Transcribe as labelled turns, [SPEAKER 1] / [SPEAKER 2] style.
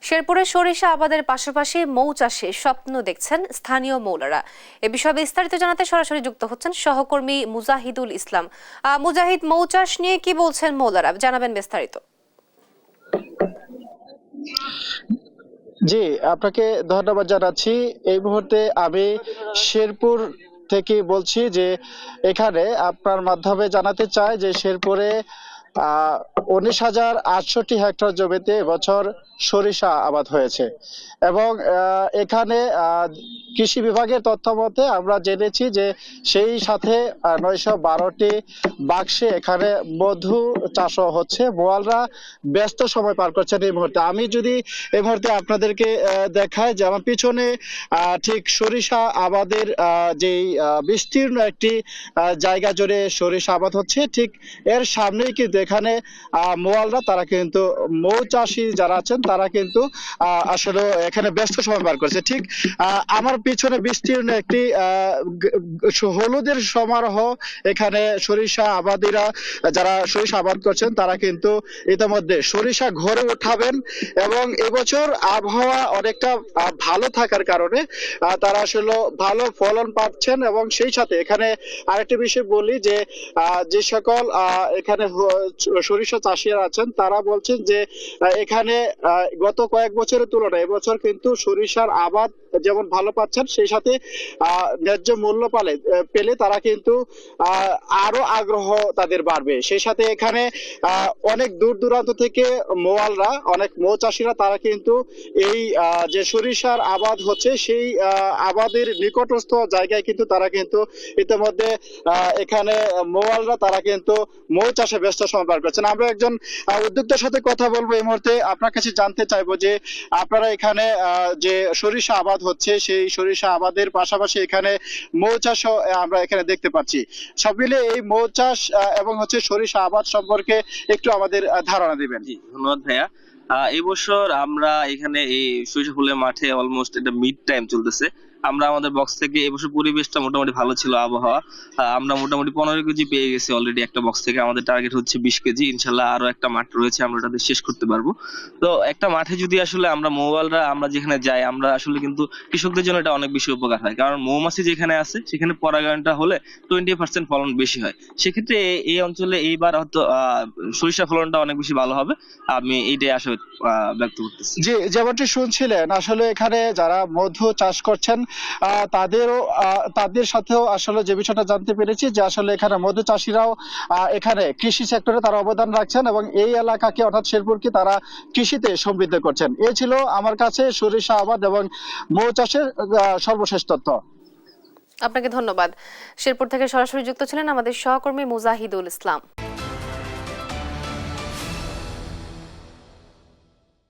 [SPEAKER 1] শেরপুরে সরিষা আবাদের পাশাপাশি মৌ চাষে স্বপ্ন দেখছেন স্থানীয় মৌলারা। এ বিষয়ে বিস্তারিত জানাতে সরাসরি যুক্ত হচ্ছেন সহকর্মী মুজাহিদুল ইসলাম। মুজাহিদ, মৌ চাষ নিয়ে কি বলছেন মৌলারা, জানাবেন বিস্তারিত।
[SPEAKER 2] জি, আপনাকে ধন্যবাদ জানাচ্ছি। এই মুহূর্তে আমি শেরপুর থেকে বলছি যে এখানে আপনার মাধ্যমে জানাতে চাই যে শেরপুরে 19,800 হেক্টর জমিতে এবছর সরিষা আবাদ হয়েছে এবং এখানে কৃষি বিভাগের তথ্য মতে আমরা জেনেছি যে সেই সাথে 912টি বাক্সে এখানে মধু চাষও হচ্ছে। বোয়ালরা ব্যস্ত সময় পার করছেন এই মুহূর্তে। আমি যদি এই মুহূর্তে আপনাদেরকে দেখাই যে আমার পিছনে ঠিক সরিষা আবাদের যেই বিস্তীর্ণ একটি জায়গা জুড়ে সরিষা আবাদ হচ্ছে, ঠিক এর সামনেই কিন্তু এখানে মোয়ালরা তারা কিন্তু মৌচাষী যারা আছেন তারা কিন্তু আসলে এখানে ব্যস্ত সময় পার করছে। ঠিক আমার পিছনে বিস্তীর্ণ একটি হলুদের সমারোহ। এখানে সরিষা আবাদীরা যারা সরিষা আবাদ করছেন তারা কিন্তু ইতিমধ্যে সরিষা ঘরে উঠাবেন এবং এবছর আবহাওয়া অনেকটা ভালো থাকার কারণে তারা আসলে ভালো ফলন পাচ্ছেন। এবং সেই সাথে এখানে আরেকটি বিষয় বলি যে যে সকল এখানে সরিষা চাষিরা আছেন তারা বলছেন যে এখানে গত কয়েক বছরের তুলনায় এবছর কিন্তু সরিষার আবাদ যেমন ভালো পাচ্ছেন, সেই সাথে ন্যায্য মূল্য পেলে তারা কিন্তু আরো আগ্রহ তাদের বাড়বে। সেই সাথে এখানে অনেক দূর দূরান্ত থেকে মোয়ালরা, অনেক মৌ চাষিরা তারা কিন্তু এই যে সরিষার আবাদ হচ্ছে সেই আবাদের নিকটস্থ জায়গায় কিন্তু তারা কিন্তু ইতিমধ্যে এখানে মোয়ালরা তারা কিন্তু মৌ চাষে ব্যস্ত সময় পার করছেন। আমরা একজন উদ্যোক্তার সাথে কথা বলবো এই মুহূর্তে। আপনার কাছে জানতে চাইবো যে আপনারা এখানে যে সরিষা আবাদ হচ্ছে সেই সরিষা আবাদের পাশাপাশি এখানে মৌ চাষও আমরা এখানে দেখতে পাচ্ছি। সব মিলে এই মৌ চাষ এবং হচ্ছে সরিষা আবাদ সম্পর্কে একটু আমাদের ধারণা দিবেন।
[SPEAKER 3] জি, ধন্যবাদ ভাইয়া। এই বছর আমরা এখানে এই সরিষা ফুলের মাঠে অলমোস্ট এটা মিড টাইম চলতেছে। আমরা আমাদের বক্স থেকে এবছর পরিবেশটা মোটামুটি ভালো ছিল, আবহাওয়া। আমরা মোটামুটি 15 কেজি পেয়ে গেছি অলরেডি একটা বক্স থেকে। আমাদের টার্গেট হচ্ছে 20 কেজি। ইনশাল্লাহ আরো একটা মাঠ রয়েছে, আমরা ওটাতে শেষ করতে পারবো। তো একটা মাঠে যদি আসলে আমরা মৌয়ালরা আমরা যেখানে যাই, আমরা আসলে কিন্তু কৃষকদের জন্য এটা অনেক বেশি উপকার হয়। কারণ মৌমাছি যেখানে আছে সেখানে পরাগায়নটা হলে 20% ফলন বেশি হয়। সেক্ষেত্রে এই অঞ্চলে এইবার হয়তো সরিষা ফলনটা অনেক বেশি ভালো হবে। আমি এইটাই আশা ব্যক্ত করতেছি।
[SPEAKER 2] জি, যেমনটি শুনছিলেন আসলে এখানে যারা মধু চাষ করছেন তাদের সাথেও আসলে যে বিষয়টা জানতে পেরেছি যে আসলে এখানে মধু চাষিরাও এখানে কৃষি সেক্টরে তারা অবদান রাখছেন এবং এই এলাকাকে অর্থাৎ শেরপুরকে তারা কৃষিতে সমৃদ্ধ করছেন। এই ছিল আমার কাছে সরিষা আবাদ এবং মৌ চাষের সর্বশেষ তথ্য।
[SPEAKER 1] আপনাকে ধন্যবাদ। শেরপুর থেকে সরাসরি যুক্ত ছিলেন আমাদের সহকর্মী মুজাহিদুল ইসলাম।